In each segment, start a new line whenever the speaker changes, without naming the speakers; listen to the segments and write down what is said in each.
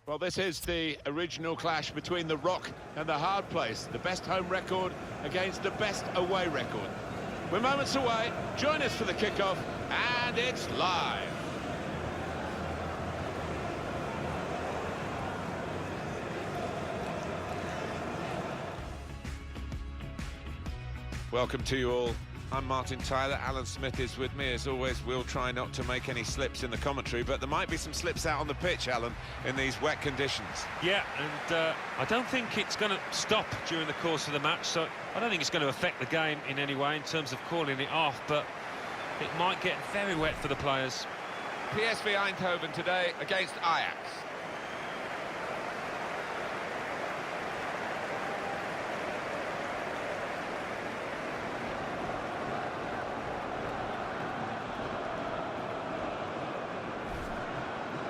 Well, this is the original clash between the rock and the hard place. The best home record against the best away record. We're moments away. Join us for the kickoff, and it's live. Welcome to you all. I'm Martin Tyler. Alan Smith is with me. As always, we'll try not to make any slips in the commentary, but there might be some slips out on the pitch, Alan, in these wet conditions.
Yeah, and I don't think it's going to stop during the course of the match, so I don't think it's going to affect the game in any way in terms of calling it off, but it might get very wet for the players.
PSV Eindhoven today against Ajax.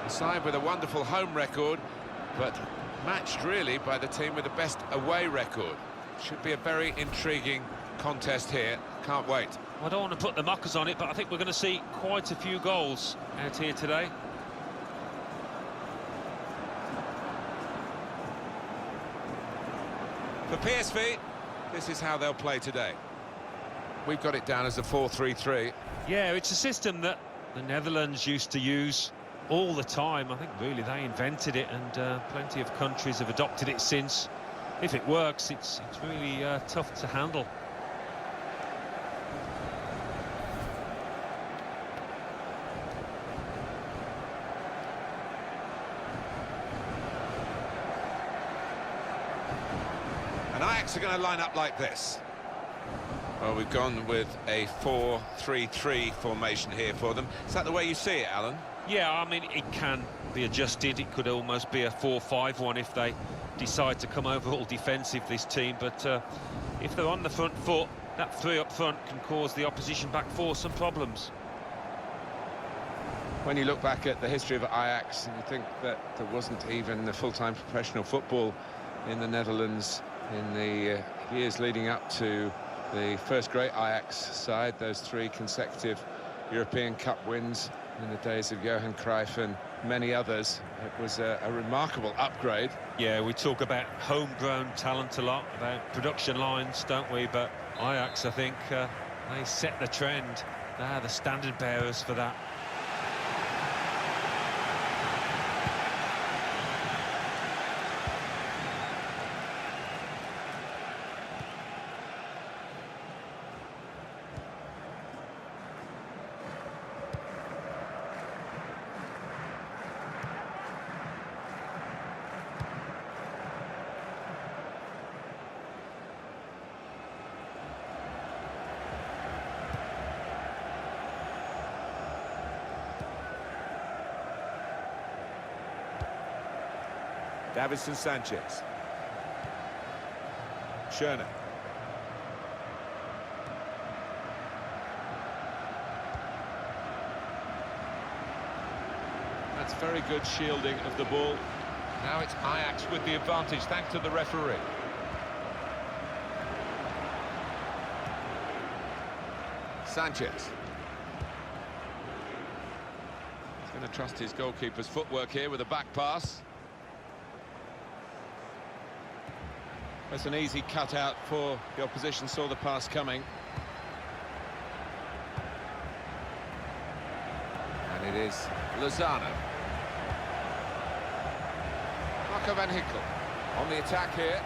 A side with a wonderful home record, but matched really by the team with the best away record. Should be a very intriguing contest here. Can't wait.
I don't want to put the mockers on it, but I think we're going to see quite a few goals out here today.
For PSV, this is how they'll play today. We've got it down as a 4-3-3.
Yeah, it's a system that the Netherlands used to use all the time. I think really they invented it, and plenty of countries have adopted it since. If it works, it's really tough to handle.
And Ajax are going to line up like this. Well, we've gone with a 4-3-3 formation here for them. Is that the way you see it, Alan?
Yeah, I mean, it can be adjusted. It could almost be a 4-5-1 if they decide to come over all defensive, this team. But if they're on the front foot, that three up front can cause the opposition back four some problems.
When you look back at the history of Ajax, and you think that there wasn't even the full-time professional football in the Netherlands in the years leading up to the first great Ajax side, those three consecutive European Cup wins in the days of Johan Cruyff and many others. It was a remarkable upgrade.
Yeah, we talk about homegrown talent a lot, about production lines, don't we? But Ajax, I think, they set the trend. They're the standard bearers for that.
Davinson Sanchez. Schöne. That's very good shielding of the ball. Now it's Ajax with the advantage, thanks to the referee. Sanchez. He's going to trust his goalkeeper's footwork here with a back pass. That's an easy cutout for the opposition, saw the pass coming. And it is Lozano. Marco van Ginkel on the attack here.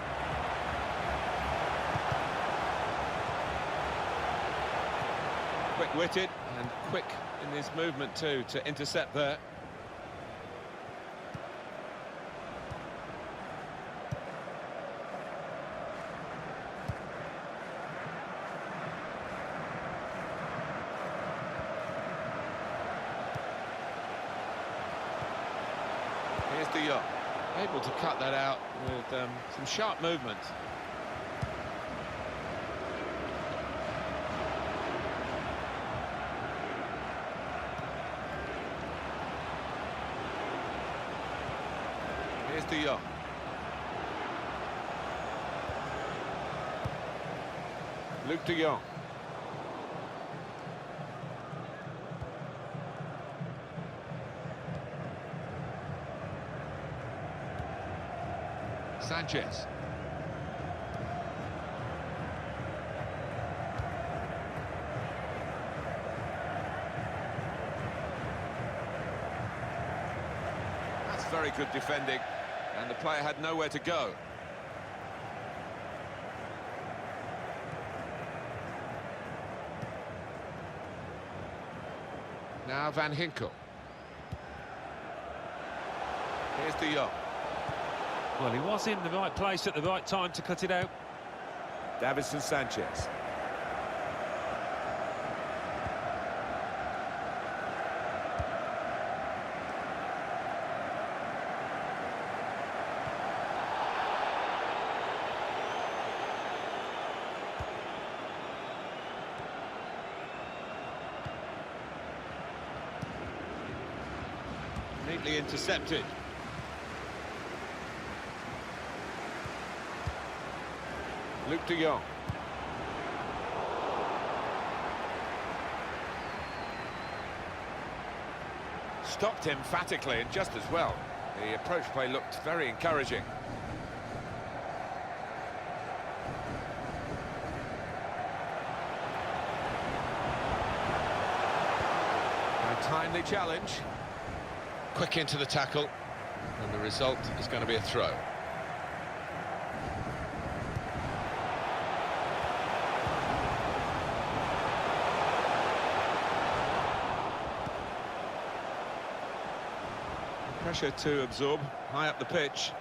Quick-witted and quick in his movement too to intercept there. Here's De Jong, able to cut that out with some sharp movement. Here's De Jong. Luc De Jong. Sanchez. That's very good defending, and the player had nowhere to go. Now Van Ginkel. Here's De Jong.
Well, he was in the right place at the right time to cut it out.
Davinson Sanchez. Neatly intercepted. Luke De Jong. Stopped emphatically and just as well. The approach play looked very encouraging. A timely challenge. Quick into the tackle, and the result is going to be a throw. Pressure to absorb, high up the pitch.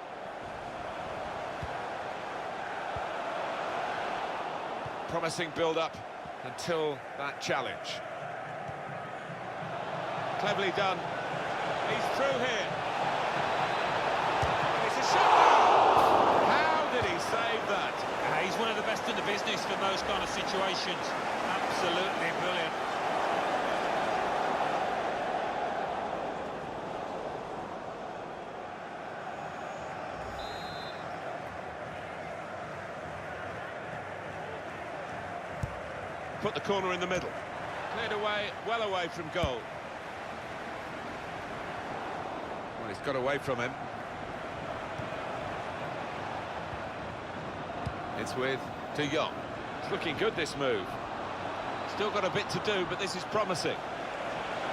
Promising build-up until that challenge. Cleverly done. He's through here. It's a shot! How did he save that?
He's one of the best in the business for those kind of situations. Absolutely brilliant.
Put the corner in the middle. Cleared away, well away from goal. Well, he's got away from him. It's with De Jong. It's looking good, this move. Still got a bit to do, but this is promising.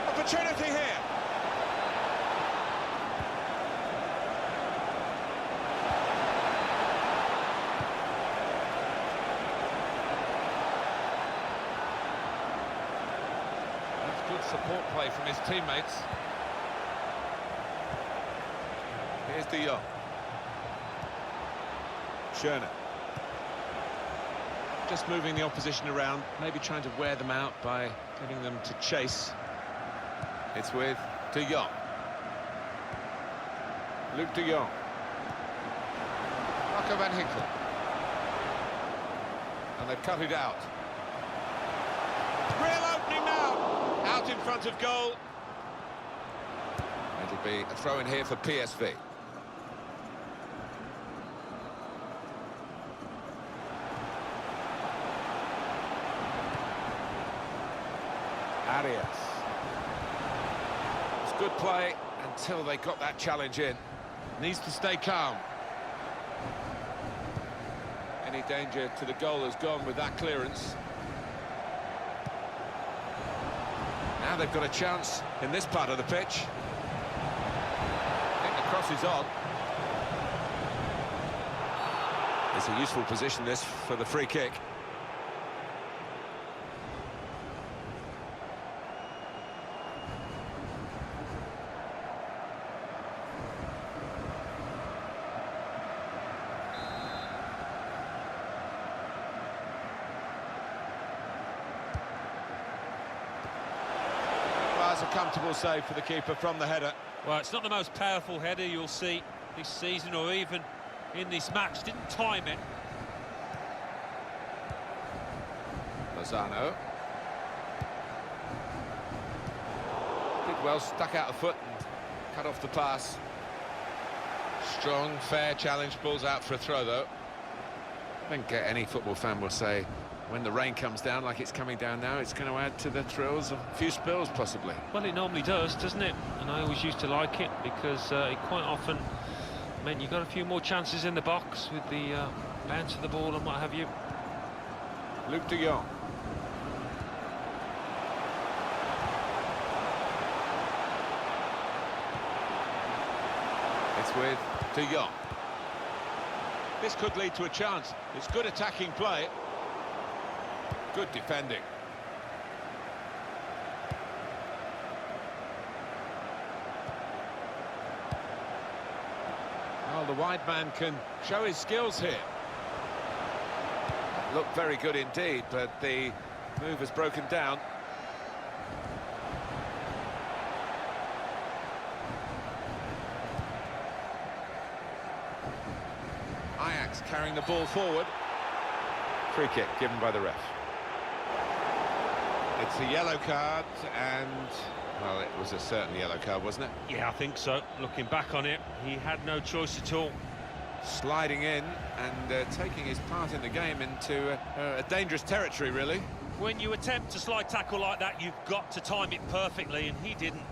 Opportunity here. That's good support play from his teammates. Here's De Jong. Schöne. Just moving the opposition around, maybe trying to wear them out by getting them to chase. It's with De Jong. Luke De Jong. Marco Van Ginkel. And they've cut it out. Real opening now. Out in front of goal. It'll be a throw in here for PSV. Arias. It's good play until they got that challenge in. Needs to stay calm. Any danger to the goal has gone with that clearance. Now they've got a chance in this part of the pitch. I think the cross is on. It's a useful position, this, for the free kick. A comfortable save for the keeper from the header.
Well, it's not the most powerful header you'll see this season or even in this match. Didn't time it.
Lozano. Did well, stuck out a foot and cut off the pass. Strong, fair challenge, balls out for a throw though. I think any football fan will say when the rain comes down like it's coming down now, it's going to add to the thrills of a few spills possibly.
Well, it normally does, doesn't it? And I always used to like it because it quite often meant you got a few more chances in the box with the bounce of the ball and what have you.
Luke de Jong. It's with de Jong. This could lead to a chance. It's good attacking play. Good defending. Well, the wide man can show his skills here. Looked very good indeed, but the move has broken down. Ajax carrying the ball forward. Free kick given by the ref. It's a yellow card, and, well, it was a certain yellow card, wasn't it?
Yeah, I think so. Looking back on it, he had no choice at all.
Sliding in and taking his part in the game into a dangerous territory, really.
When you attempt to slide tackle like that, you've got to time it perfectly, and he didn't.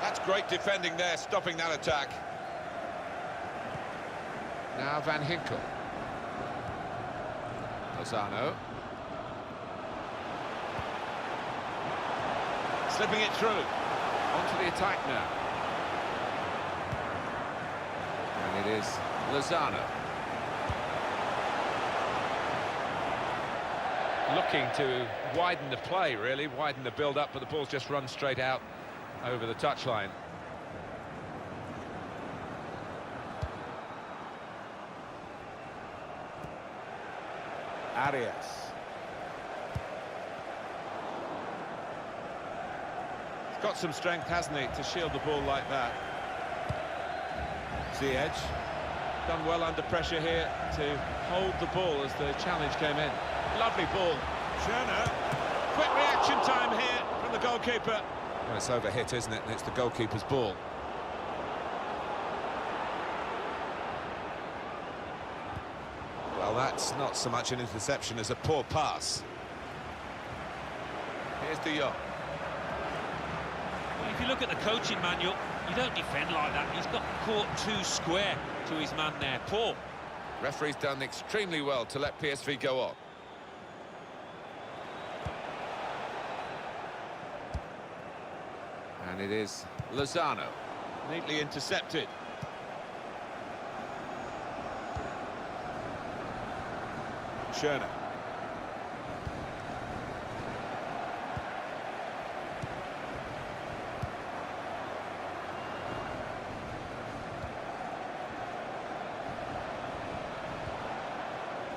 That's great defending there, stopping that attack. Now Van Ginkel. Lozano. Slipping it through. Onto the attack now. And it is Lozano. Looking to widen the play, really, widen the build-up, but the ball's just run straight out over the touchline. Arias. He's got some strength, hasn't he, to shield the ball like that. Ziyech done well under pressure here to hold the ball as the challenge came in. Lovely ball. Schöne. Quick reaction time here from the goalkeeper. Well, it's overhit, isn't it? And it's the goalkeeper's ball. Well, that's not so much an interception as a poor pass. Here's de Jong.
Well, if you look at the coaching manual, you don't defend like that. He's got caught too square to his man there. Poor.
Referee's done extremely well to let PSV go on. And it is Lozano. Neatly intercepted. Schöne.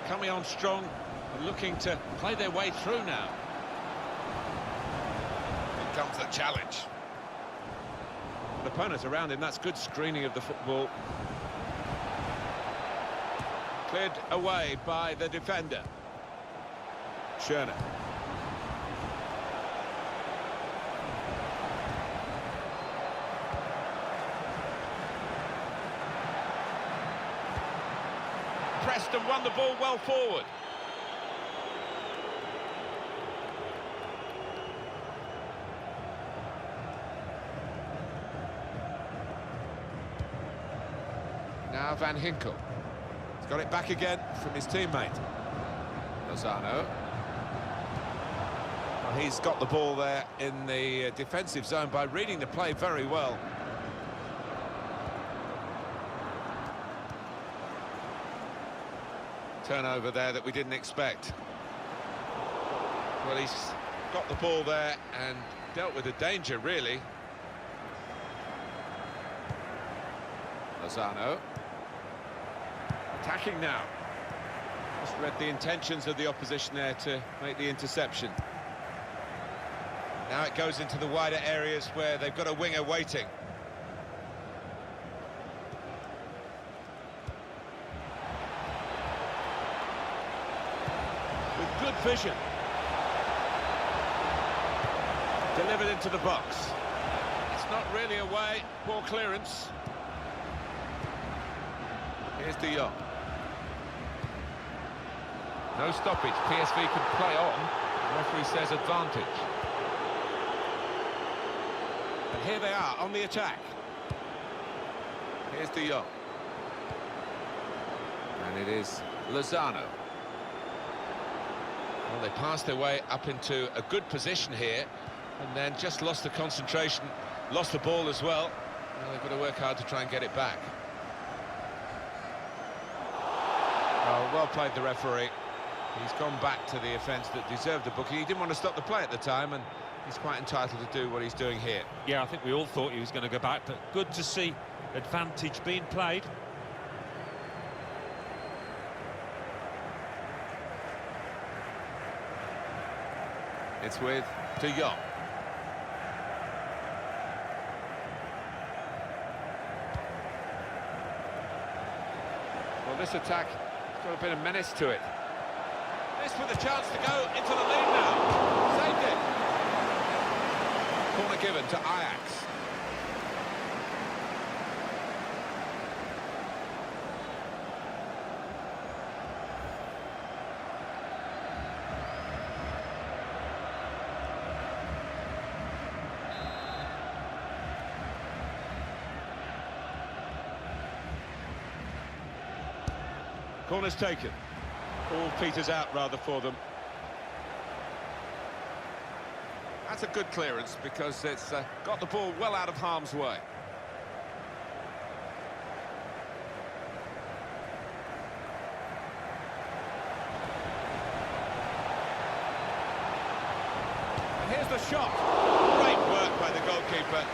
Coming on strong and looking to play their way through now. Here comes the challenge. The opponents around him, that's good screening of the football. Cleared away by the defender. Schöne. Pressed and won the ball well forward. Now Van Ginkel. He's got it back again from his teammate. Lozano. Well, he's got the ball there in the defensive zone by reading the play very well. Turnover there that we didn't expect. Well, he's got the ball there and dealt with the danger, really. Lozano. Attacking now. Just read the intentions of the opposition there to make the interception. Now it goes into the wider areas where they've got a winger waiting. With good vision. Delivered into the box. It's not really away. Poor clearance. Here's de Jong. No stoppage. PSV can play on. The referee says advantage. And here they are on the attack. Here's De Jong. And it is Lozano. Well, they passed their way up into a good position here, and then just lost the concentration, lost the ball as well. Well, they've got to work hard to try and get it back. Oh, well played, the referee. He's gone back to the offence that deserved a booking. He didn't want to stop the play at the time, and he's quite entitled to do what he's doing here.
Yeah, I think we all thought he was going to go back, but good to see advantage being played.
It's with De Jong. Well, this attack has got a bit of menace to it. This with a chance to go into the lead now. Saved it. Corner given to Ajax. Corner's taken. All peters out rather for them. That's a good clearance because it's got the ball well out of harm's way. And here's the shot. Great work by the goalkeeper.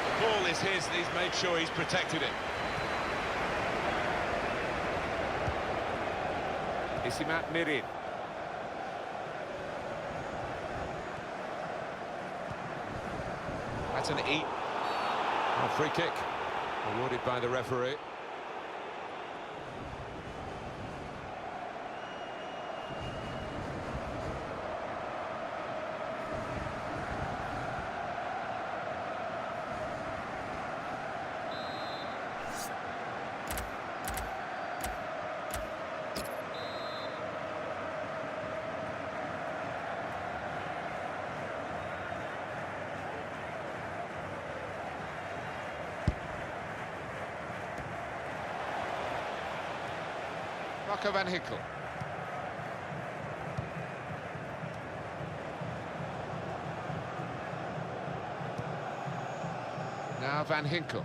The ball is his and he's made sure he's protected it. Mirin. That's an eat. A free kick awarded by the referee. Van Ginkel. Now Van Ginkel.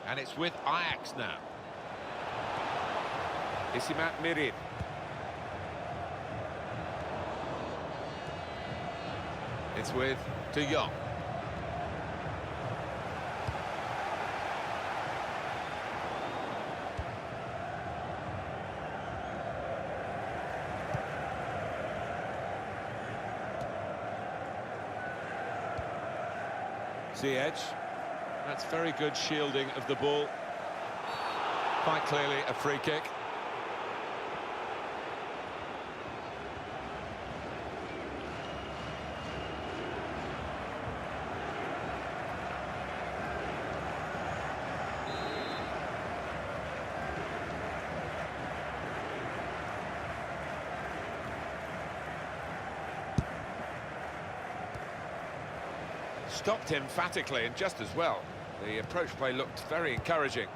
And it's with Ajax now. Mirin. It's with De Jong. Edge. That's very good shielding of the ball. Quite clearly a free kick. Stopped emphatically and just as well. The approach play looked very encouraging.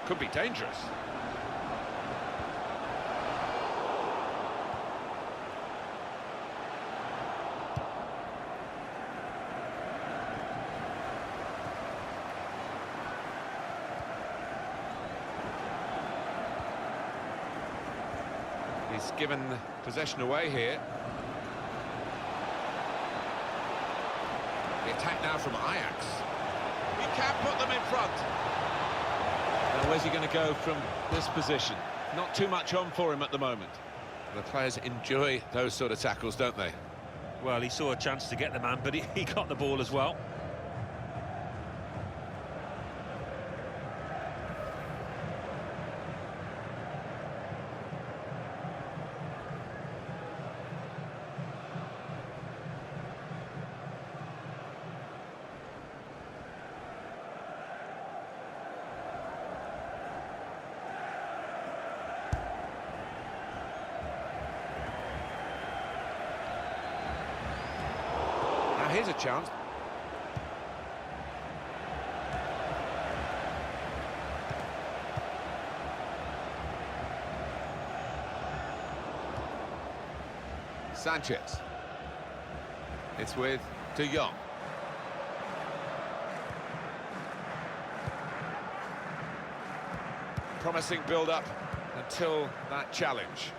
Could be dangerous. He's given possession away here. The attack now from Ajax. He can put them in front. Now where's he going to go from this position? Not too much on for him at the moment. The players enjoy those sort of tackles, don't they?
Well, he saw a chance to get the man, but he got the ball as well.
Here's a chance. Sanchez. It's with De Jong. Promising build-up until that challenge.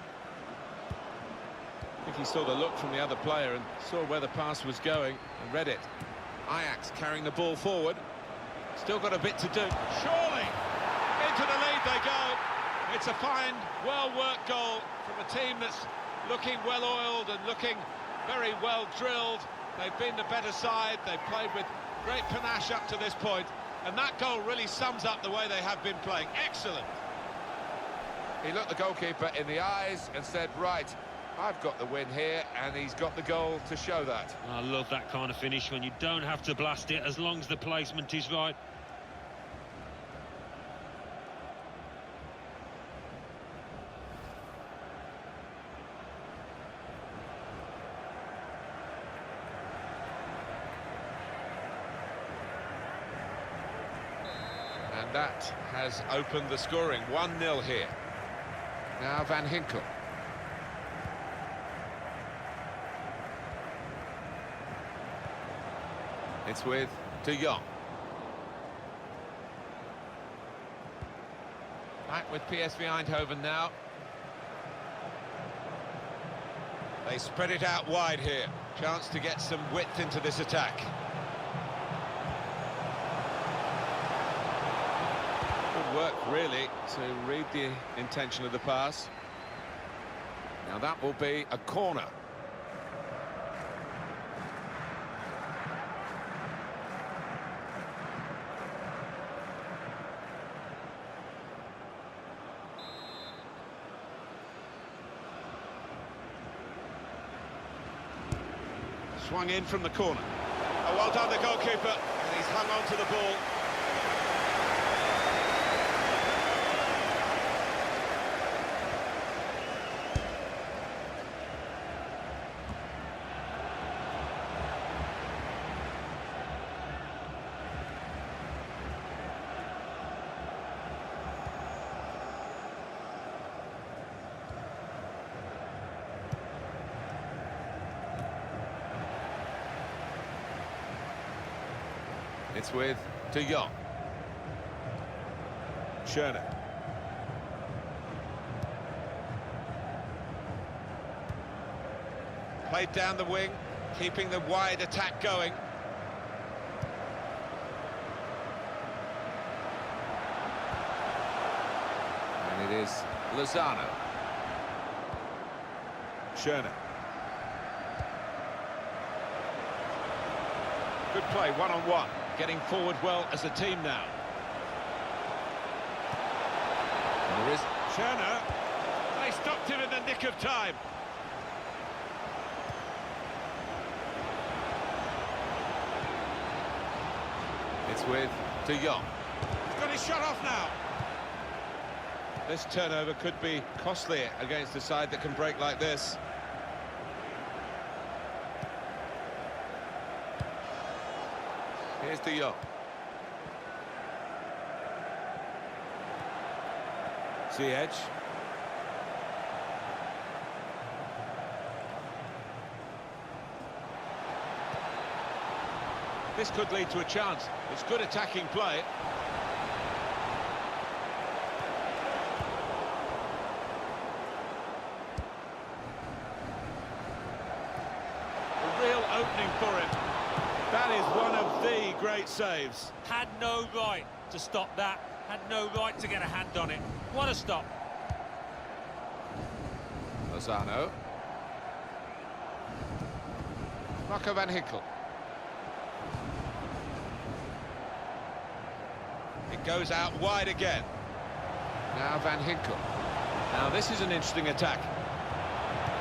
I think he saw the look from the other player and saw where the pass was going and read it. Ajax carrying the ball forward. Still got a bit to do. Surely! Into the lead they go. It's a fine, well-worked goal from a team that's looking well-oiled and looking very well-drilled. They've been the better side. They've played with great panache up to this point. And that goal really sums up the way they have been playing. Excellent. He looked the goalkeeper in the eyes and said, right, I've got the win here, and he's got the goal to show that.
I love that kind of finish when you don't have to blast it as long as the placement is right.
And that has opened the scoring. 1-0 here. Now Van Ginkel. It's with De Jong. Back with PSV Eindhoven now. They spread it out wide here. Chance to get some width into this attack. Good work, really, to read the intention of the pass. Now that will be a corner. Swung in from the corner. Oh, well done, the goalkeeper, and he's hung on to the ball. It's with De Jong. Schöne. Played down the wing, keeping the wide attack going. And it is Lozano. Schöne. Good play, one-on-one. Getting forward well as a team now. And there is Schöne. They stopped him in the nick of time. It's with De Jong. He's got his shot off now. This turnover could be costly against a side that can break like this. Here's De Jong. Ziyech. This could lead to a chance. It's good attacking play. A real opening for him. That is one of the great saves.
Had no right to stop that. Had no right to get a hand on it. What a stop.
Lozano. Marco Van Ginkel. It goes out wide again. Now Van Ginkel. Now this is an interesting attack.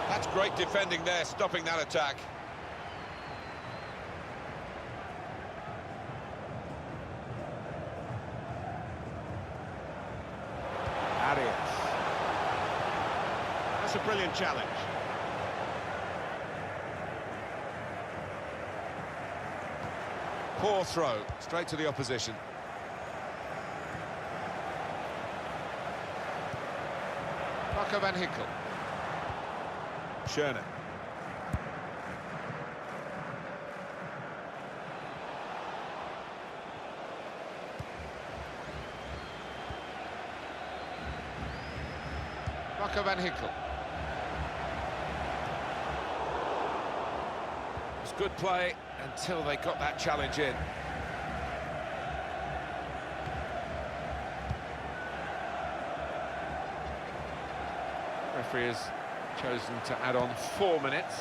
That's great defending there, stopping that attack. That's a brilliant challenge. poor throw, straight to the opposition. Marco van Ginkel. Schöne. Marco van Ginkel. It was good play until they got that challenge in. Referee has chosen to add on 4 minutes.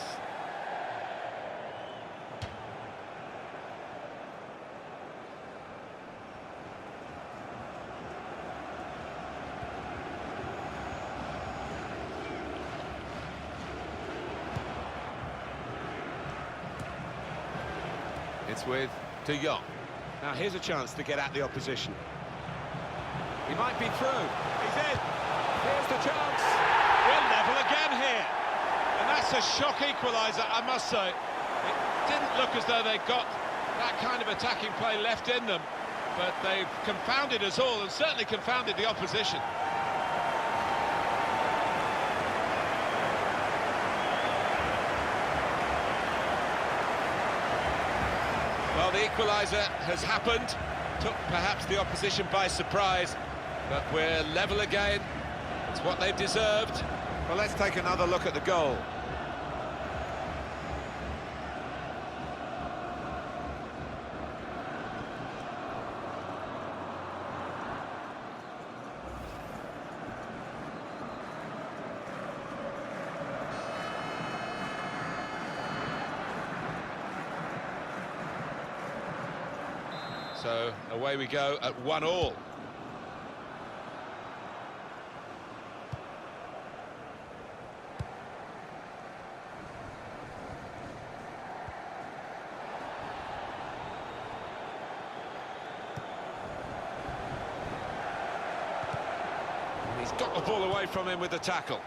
It's with De Jong. Now here's a chance to get at the opposition. He might be through. He's in. Here's the chance.
We're level again here. And that's a shock equaliser, I must say. It didn't look as though they got that kind of attacking play left in them, but they've confounded us all and certainly confounded the opposition. Well, the equaliser has happened, took perhaps the opposition by surprise, but we're level again. It's what they've deserved.
Well, let's take another look at the goal. So away we go at 1-1. He's got the ball away from him with the tackle.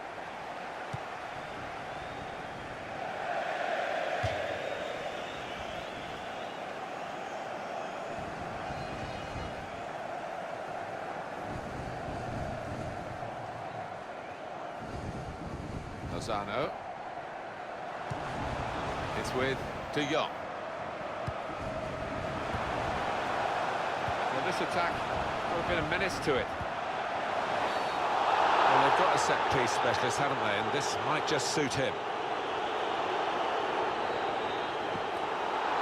Lozano. It's with De Jong. Well, this attack got a bit of menace to it. Well, they've got a set-piece specialist, haven't they? And this might just suit him.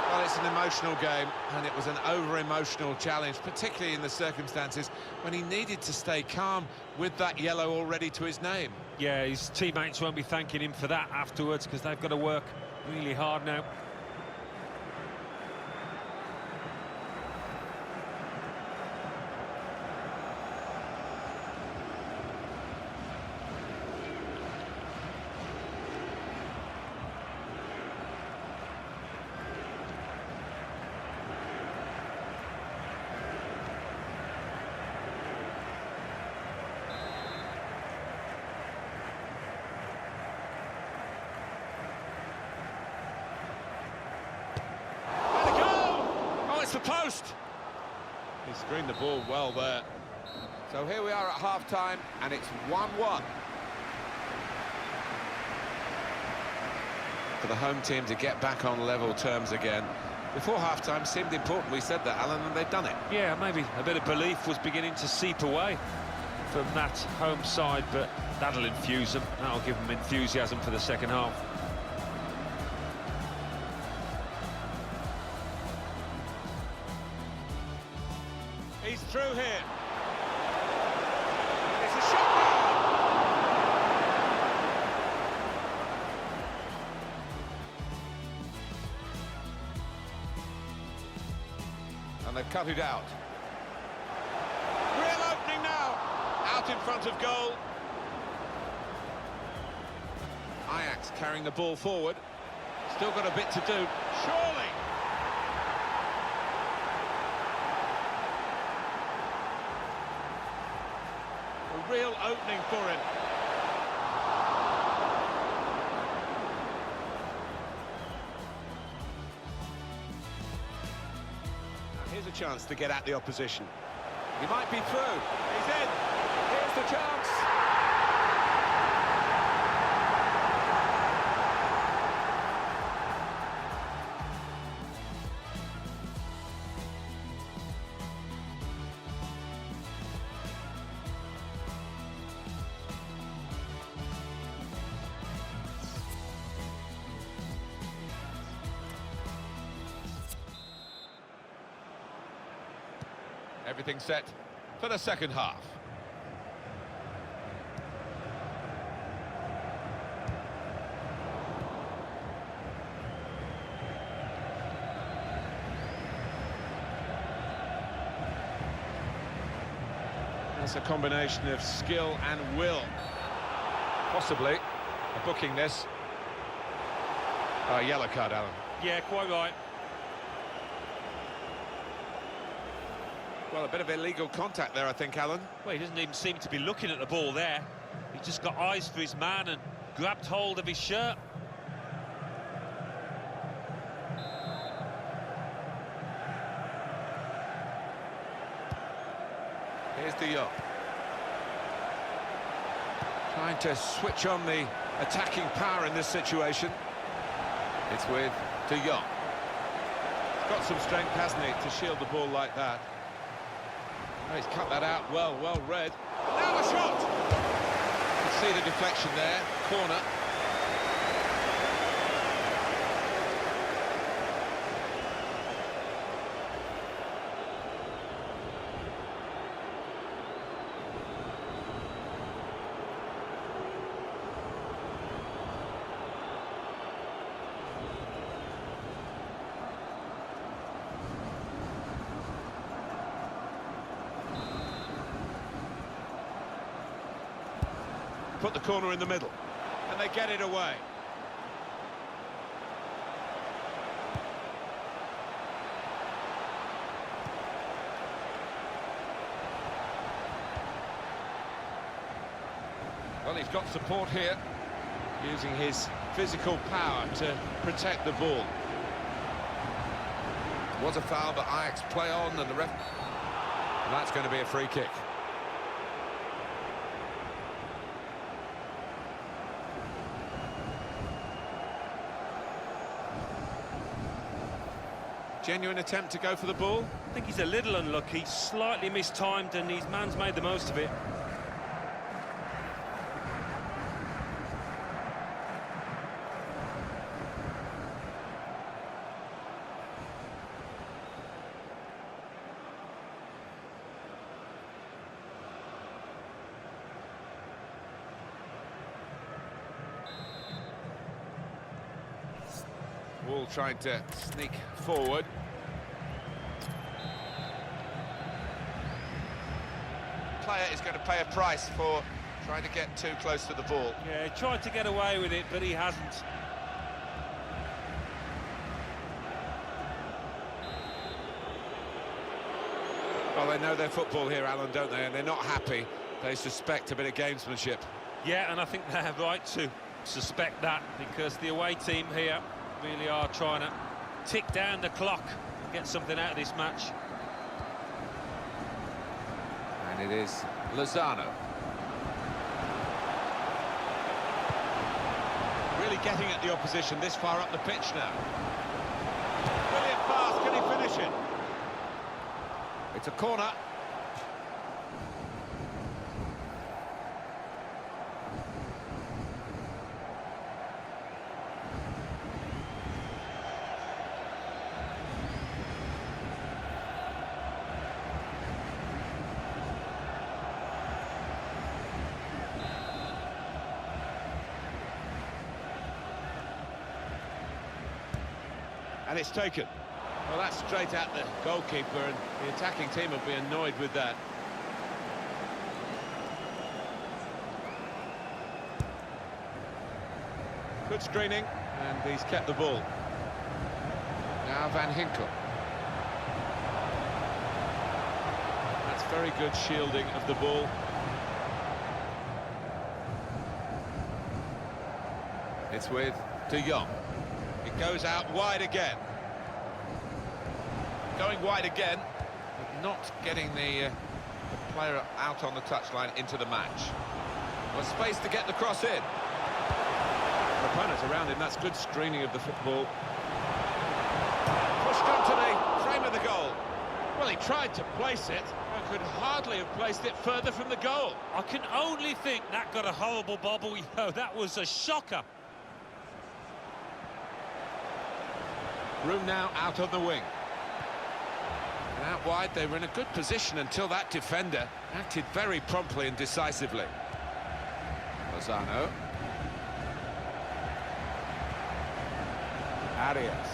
Well, it's an emotional game, and it was an over-emotional challenge, particularly in the circumstances when he needed to stay calm with that yellow already to his name.
Yeah, his teammates won't be thanking him for that afterwards, because they've got to work really hard now.
The post.
He screened the ball well there. So here we are at half-time, and it's 1-1. For the home team to get back on level terms again. Before half-time seemed important, we said that, Alan, and they've done it.
Yeah, maybe a bit of belief was beginning to seep away from that home side, but that'll infuse them. That'll give them enthusiasm for the second half.
He's through here. It's a shot.
And they've cut it out.
Real opening now. Out in front of goal.
Ajax carrying the ball forward.
Still got a bit to do. Surely. A real opening for him.
a chance to get at the opposition. He might be through. He's in. Here's the chance. Everything set for the second half. That's a combination of skill and will. Possibly a booking this. Yellow card, Alan.
Yeah, quite right.
Well, a bit of illegal contact there, I think, Alan.
Well, he doesn't even seem to be looking at the ball there. He just got eyes for his man and grabbed hold of his shirt.
Here's De Jong. Trying to switch on the attacking power in this situation. It's with De Jong. Got some strength, hasn't he, to shield the ball like that. Oh, he's cut that out well read. Now a shot! You can see the deflection there, corner. Put the corner in the middle, and they get it away. Well, he's got support here, using his physical power to protect the ball. Was a foul, but Ajax play on, and the ref... And that's going to be a free kick. Genuine attempt to go for the ball.
I think he's a little unlucky, slightly mistimed, and his man's made the most of it.
Wall trying to sneak forward. Player is going to pay a price for trying to get too close to the ball.
Yeah, he tried to get away with it, but he hasn't.
Well, they know their football here, Alan, don't they? And they're not happy. They suspect a bit of gamesmanship.
Yeah, and I think they're right to suspect that, because the away team here really are trying to tick down the clock and get something out of this match.
And it is Lozano. Really getting at the opposition this far up the pitch now. Brilliant pass, can he finish it? It's a corner. And it's taken. Well, that's straight at the goalkeeper, and the attacking team will be annoyed with that. Good screening, and he's kept the ball. Now Van Ginkel. That's very good shielding of the ball. It's with De Jong. It goes out wide again. Going wide again. not getting the player out on the touchline into the match. Well, space to get the cross in. Opponents around him, that's good screening of the football. Pushed onto the frame of the goal. Well, he tried to place it, but could hardly have placed it further from the goal.
I can only think that got a horrible bobble. You know, that was a shocker.
Room now out on the wing. And out wide, they were in a good position until that defender acted very promptly and decisively. Lozano. Arias.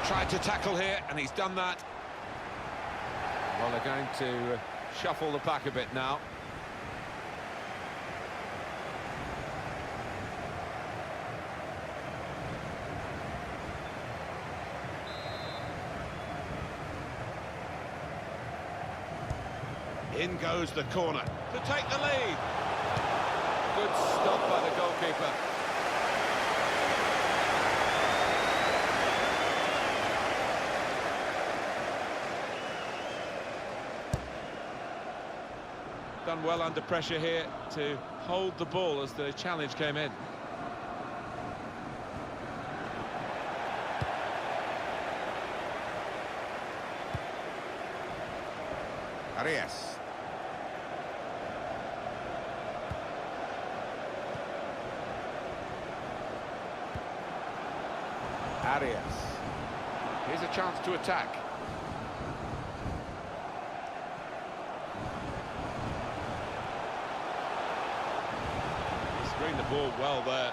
Tried to tackle here, and he's done that. Well, they're going to shuffle the pack a bit now. In goes the corner to take the lead. Good stop by the goalkeeper. Done well under pressure here to hold the ball as the challenge came in. Arias. Arias. Here's a chance to attack. Screened the ball well there.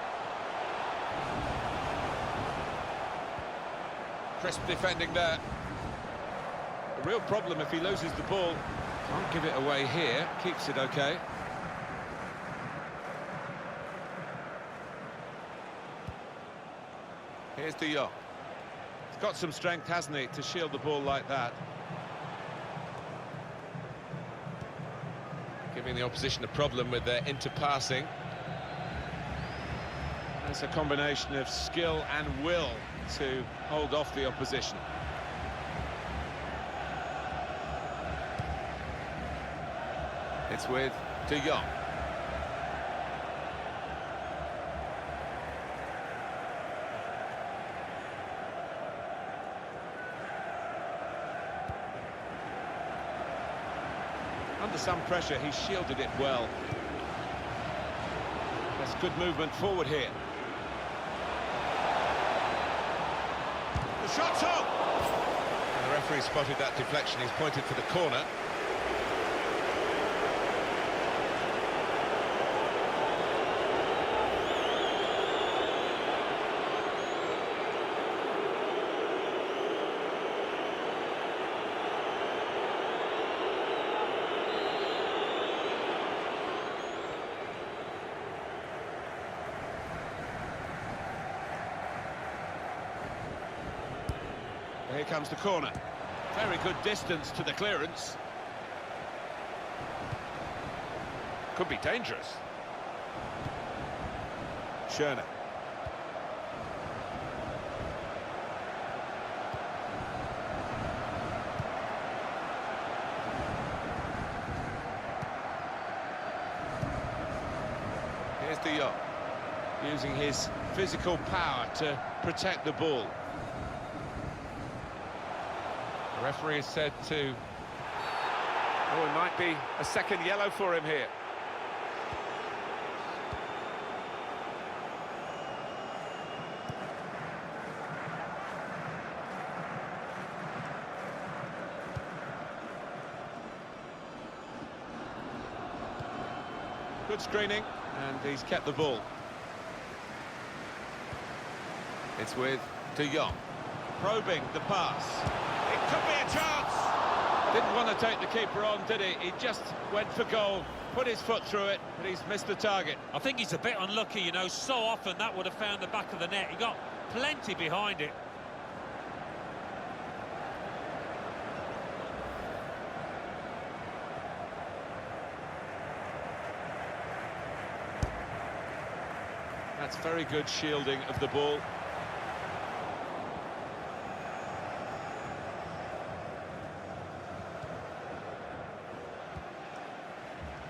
Crisp defending there. A real problem if he loses the ball. Can't give it away here. Keeps it okay. Here's De Jong. He's got some strength, hasn't he, to shield the ball like that. Giving the opposition a problem with their interpassing. That's a combination of skill and will to hold off the opposition. It's with De Jong. Under some pressure, he shielded it well. That's good movement forward here. The shot's on! And the referee spotted that deflection. He's pointed for the corner. Here comes the corner. Very good distance to the clearance. Could be dangerous. Schöne. Here's De Jong, using his physical power to protect the ball. The referee is said to... Oh, it might be a second yellow for him here. Good screening, and he's kept the ball. It's with De Jong, probing the pass. It could be a chance. Didn't want to take the keeper on, did he? He just went for goal, put his foot through it, but he's missed the target.
I think he's a bit unlucky, you know. So often that would have found the back of the net. He got plenty behind it.
That's very good shielding of the ball.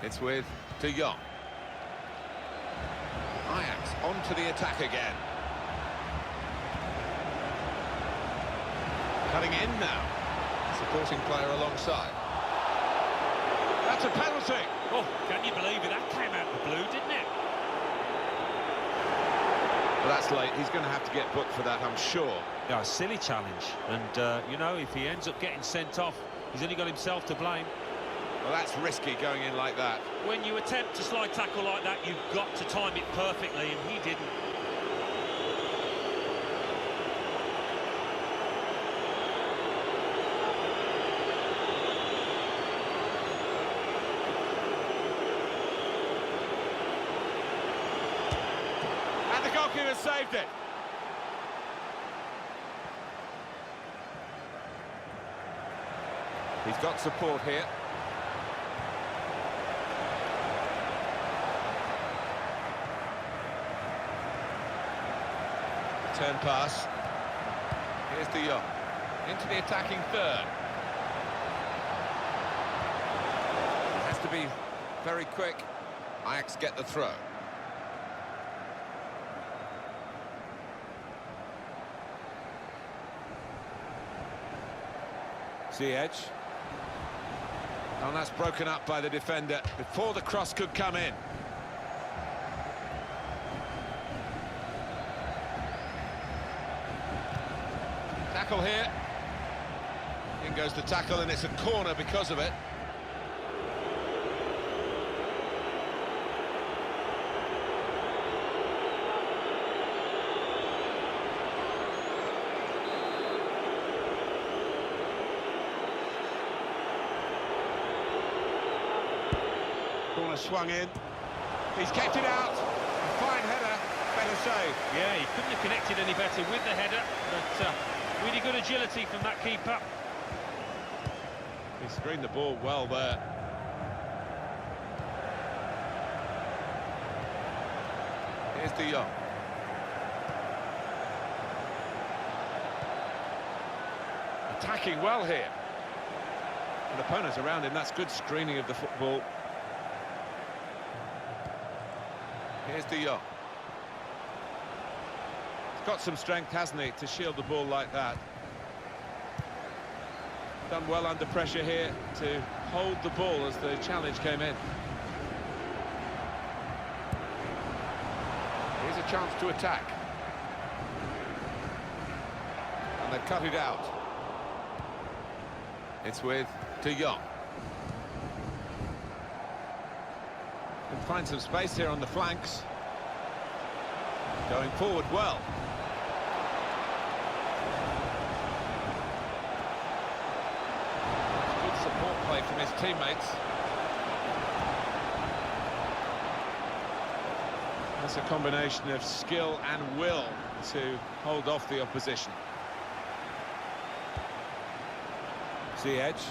It's with De Jong. Ajax onto the attack again. Cutting in now. Supporting player alongside. That's a penalty.
Oh, can you believe it? That came out of the blue, didn't it?
Well, that's late. He's going to have to get booked for that, I'm sure.
Yeah, a silly challenge. And, you know, if he ends up getting sent off, he's only got himself to blame.
Well, that's risky going in like that.
When you attempt a slide tackle like that, you've got to time it perfectly, and he didn't.
And the goalkeeper saved it. He's got support here. Turn pass. Here's De Jong. Into the attacking third. Has to be very quick. Ajax get the throw. Ziyech. Oh, and that's broken up by the defender before the cross could come in. Tackle here. In goes the tackle, and it's a corner because of it. Corner swung in. He's kept it out. Fine header. Better save.
Yeah, he couldn't have connected any better with the header, but really good agility from that keeper.
He screened the ball well there. Here's De Jong. Attacking well here. And opponents around him, that's good screening of the football. Here's De Jong. He's got some strength, hasn't he, to shield the ball like that. Done well under pressure here to hold the ball as the challenge came in. Here's a chance to attack. And they cut it out. It's with De Jong. Can find some space here on the flanks. Going forward well. Good support play from his teammates. That's a combination of skill and will to hold off the opposition. Ziyech.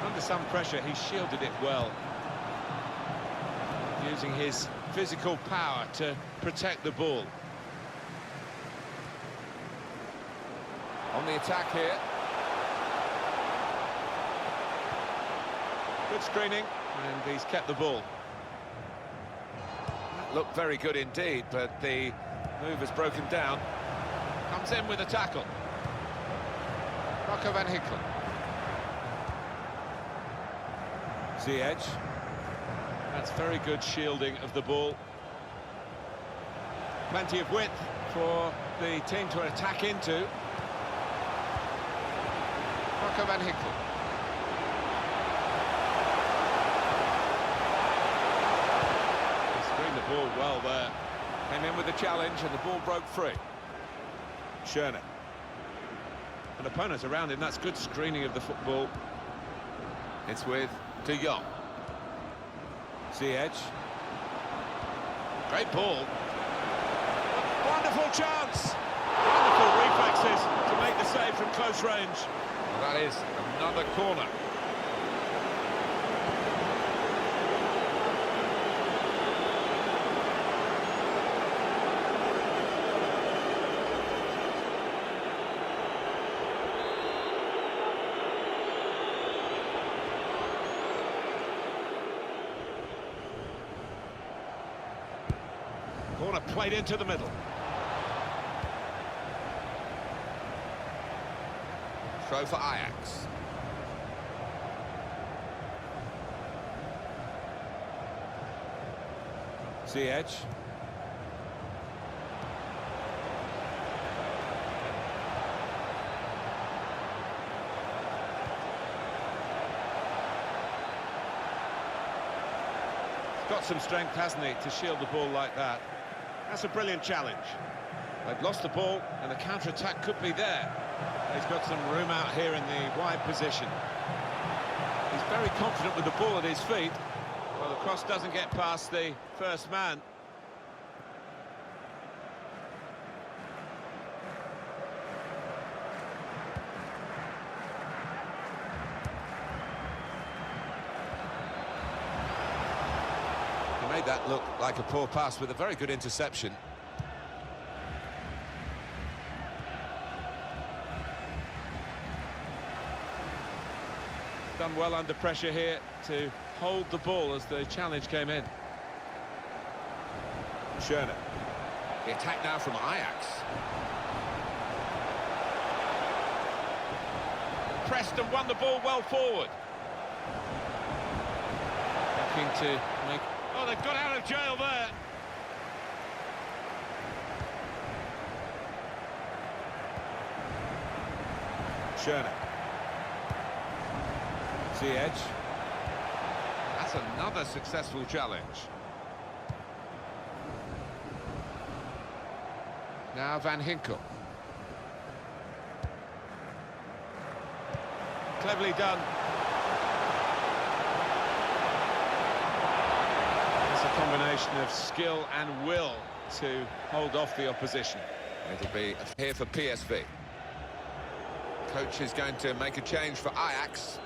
Under some pressure, he shielded it well. Using his physical power to protect the ball. On the attack here. Good screening, and he's kept the ball. That looked very good indeed, but the move has broken down. Comes in with a tackle. Rocco van Hicklen. Ziyech. That's very good shielding of the ball. Plenty of width for the team to attack into. Rocco van Hicklen. He screened the ball well there. Came in with the challenge and the ball broke free. Schöne. And opponents around him, that's good screening of the football. It's with De Jong. Ziyech. Great ball. Wonderful chance. Wonderful reflexes to make the save from close range. And that is another corner. corner played into the middle. Throw for Ajax. Ziyech. Got some strength, hasn't he, to shield the ball like that. That's a brilliant challenge. They've lost the ball, and the counter-attack could be there. He's got some room out here in the wide position. He's very confident with the ball at his feet. Well, the cross doesn't get past the first man. He made that look like a poor pass with a very good interception. Done well under pressure here to hold the ball as the challenge came in. Schöne. The attack now from Ajax. Pressed and won the ball well forward. Looking to make... Oh, they've got out of jail there. Schöne. Ziyech. That's another successful challenge. Now Van Ginkel. Cleverly done. It's a combination of skill and will to hold off the opposition. It'll be here for PSV. Coach is going to make a change for Ajax.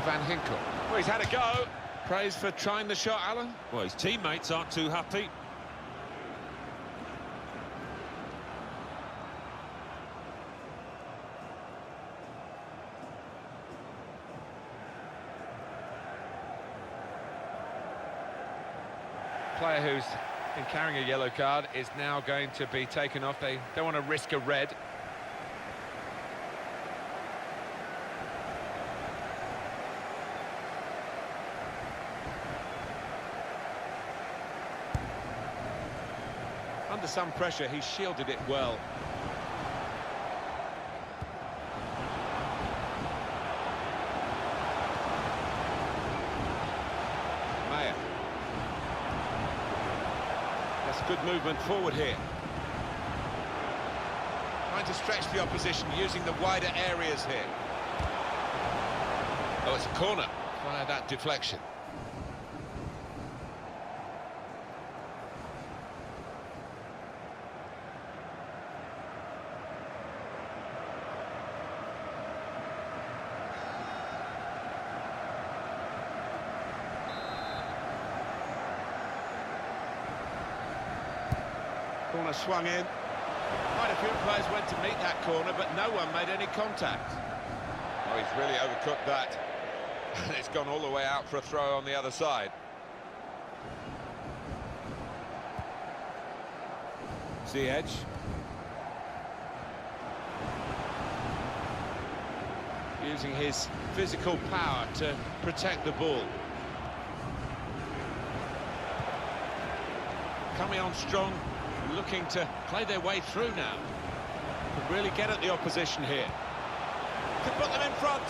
Van Ginkel. Well, he's had a go. Praise for trying the shot, Alan.
Well, his teammates aren't too happy.
Player who's been carrying a yellow card is now going to be taken off. They don't want to risk a red. Under some pressure, he shielded it well. Maya. That's good movement forward here. Trying to stretch the opposition, using the wider areas here. Oh, it's a corner via that deflection. Corner swung in. Quite a few players went to meet that corner, but no one made any contact. Oh, he's really overcooked that. And it's gone all the way out for a throw on the other side. Ziyech. Using his physical power to protect the ball. Coming on strong, looking to play their way through now. Could really get at the opposition here. Could put them in front.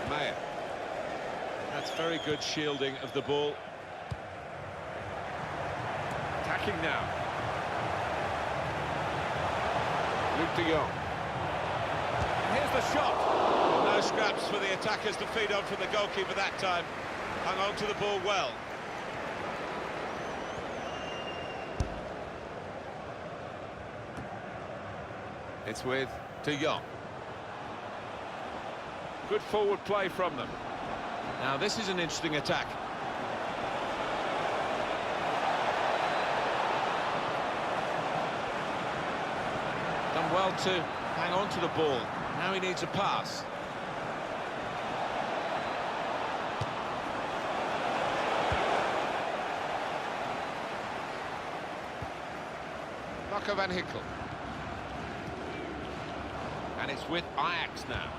Maya. That's very good shielding of the ball. Attacking now. Luke de Jong. Here's the shot. No scraps for the attackers to feed on from the goalkeeper that time. Hung on to the ball well. It's with De Jong. Good forward play from them. Now this is an interesting attack. Done well to hang on to the ball. Now he needs a pass. Van Hinkel. And it's with Ajax now.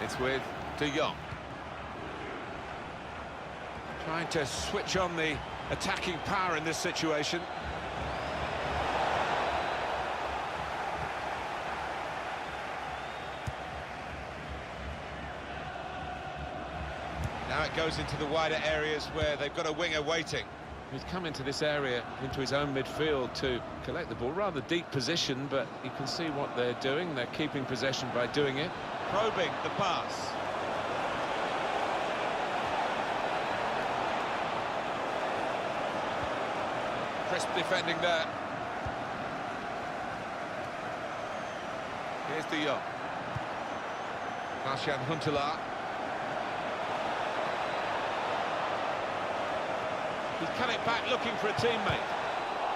It's with De Jong. Trying to switch on the attacking power in this situation. Now it goes into the wider areas where they've got a winger waiting. He's come into this area, into his own midfield to collect the ball. Rather deep position, but you can see what they're doing. They're keeping possession by doing it. Probing the pass. Crisp defending there. Here's De Jong. Martian Huntelaar. He's cut it back looking for a teammate.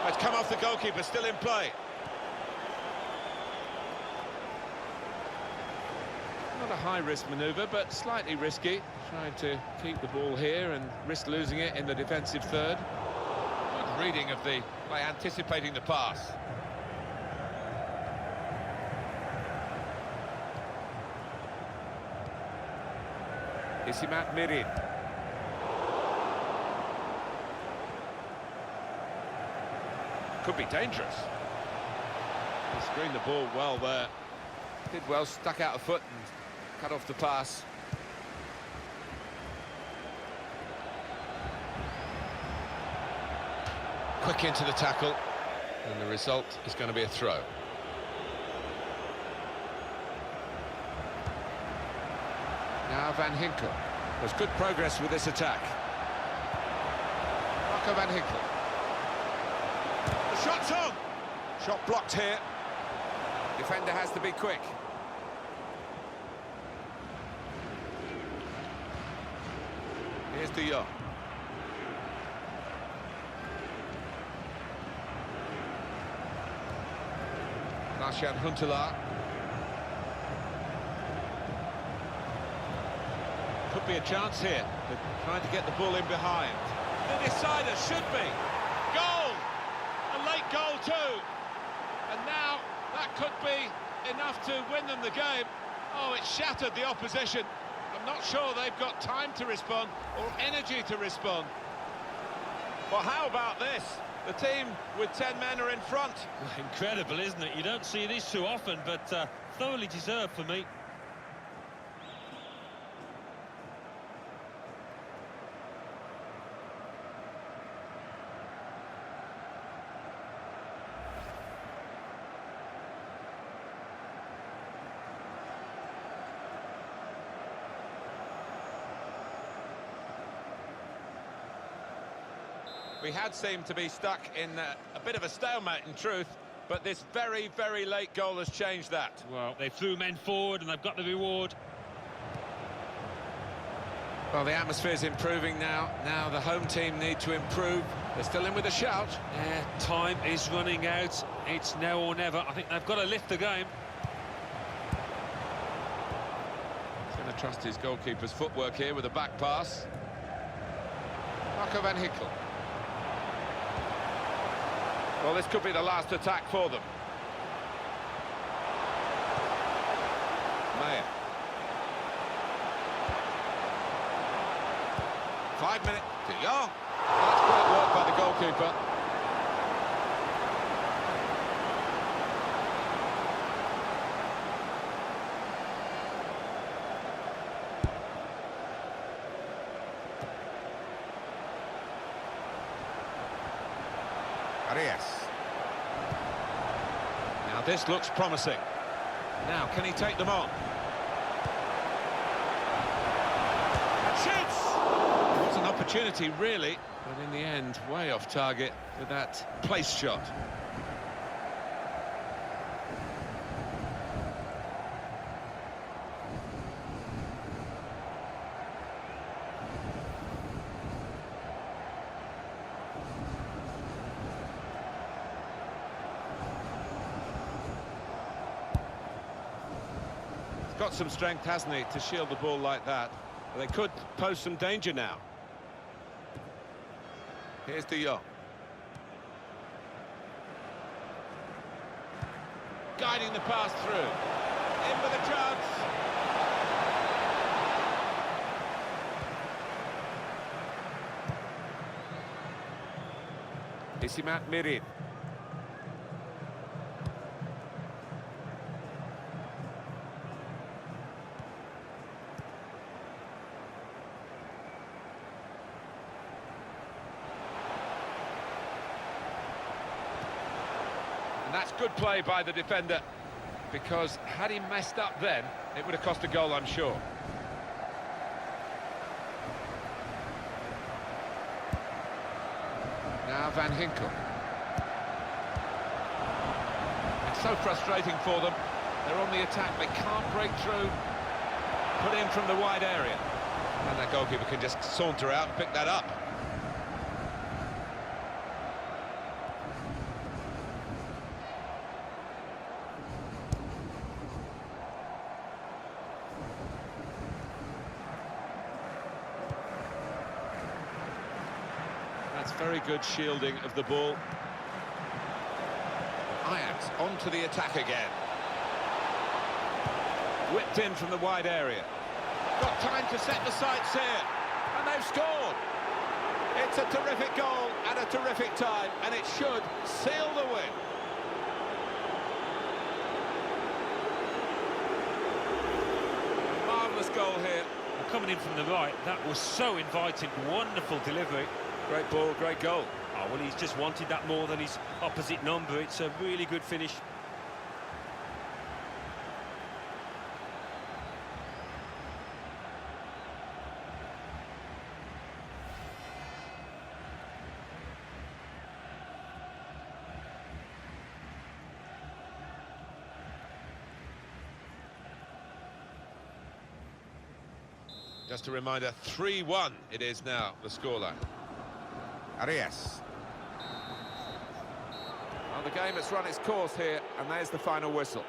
It's come off the goalkeeper, still in play. Not a high-risk manoeuvre, but slightly risky. Trying to keep the ball here and risk losing it in the defensive third. Good reading of the play, anticipating the pass. Isimat Mirin. Could be dangerous. He screened the ball well there. Did well, stuck out a foot and cut off the pass. Quick into the tackle, and the result is going to be a throw. Now Van Hinkel. There's good progress with this attack. Marco Van Hinkel. The shot's on! Shot blocked here. Defender has to be quick. Here's De Jong. Martian Huntelaar. Could be a chance here. They're trying to get the ball in behind. The decider should be. Goal! A late goal too. And now that could be enough to win them the game. Oh, it shattered the opposition. I'm not sure they've got time to respond or energy to respond. Well, how about this? The team with 10 men are in front.
Incredible, isn't it? You don't see this too often, but thoroughly deserved for me.
We had seemed to be stuck in a bit of a stalemate in truth, but this very, very late goal has changed that.
Well, they threw men forward and they've got the reward.
Well, the atmosphere's improving now. Now the home team need to improve. They're still in with a shout.
Yeah, time is running out. It's now or never. I think they've got to lift the game.
He's going to trust his goalkeeper's footwork here with a back pass. Marco Van Hinkel. Well, this could be the last attack for them. Mayer. 5 minutes. De Jong. That's great work by the goalkeeper. Arias. Now this looks promising. Now, can he take them on? And shoots! Wasn't up opportunity, really, but in the end, way off target with that place shot. Got some strength, hasn't he, to shield the ball like that. They could pose some danger now. Here's De Jong. Guiding the pass through. In with a chance. Isimat Mirin. And that's good play by the defender, because had he messed up then, it would have cost a goal, I'm sure. Now Van Ginkel. It's so frustrating for them. They're on the attack, they can't break through. Put in from the wide area. And that goalkeeper can just saunter out and pick that up. That's very good shielding of the ball. Ajax onto the attack again. Whipped in from the wide area. Got time to set the sights here, and they've scored. It's a terrific goal at a terrific time, and it should seal the win. Marvellous goal here.
Coming in from the right, that was so inviting. Wonderful delivery.
Great ball, great goal.
Oh, well, he's just wanted that more than his opposite number. It's a really good finish.
Just a reminder, 3-1 it is now, the scoreline. Arias. Well, the game has run its course here, and there's the final whistle.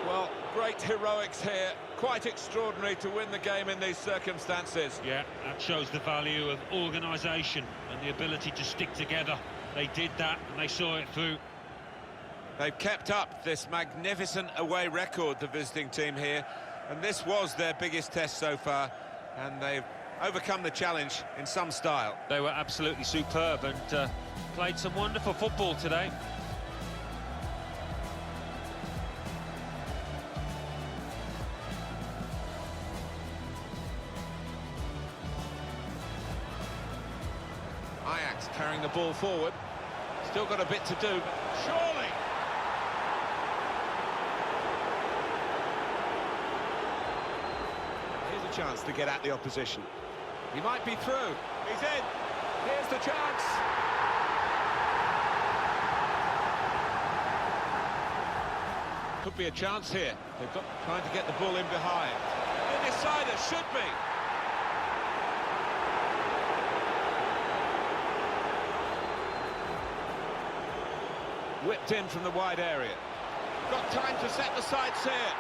Well, great heroics here. Quite extraordinary to win the game in these circumstances.
Yeah, that shows the value of organisation and the ability to stick together. They did that, and they saw it through.
They've kept up this magnificent away record, the visiting team here, and this was their biggest test so far, and they've overcome the challenge in some style.
They were absolutely superb and played some wonderful football today.
Ajax carrying the ball forward. Still got a bit to do, but surely! Here's a chance to get at the opposition. He might be through. He's in. Here's the chance. Could be a chance here. They've got trying to get the ball in behind. The decider should be. Whipped in from the wide area. Got time to set the sights here.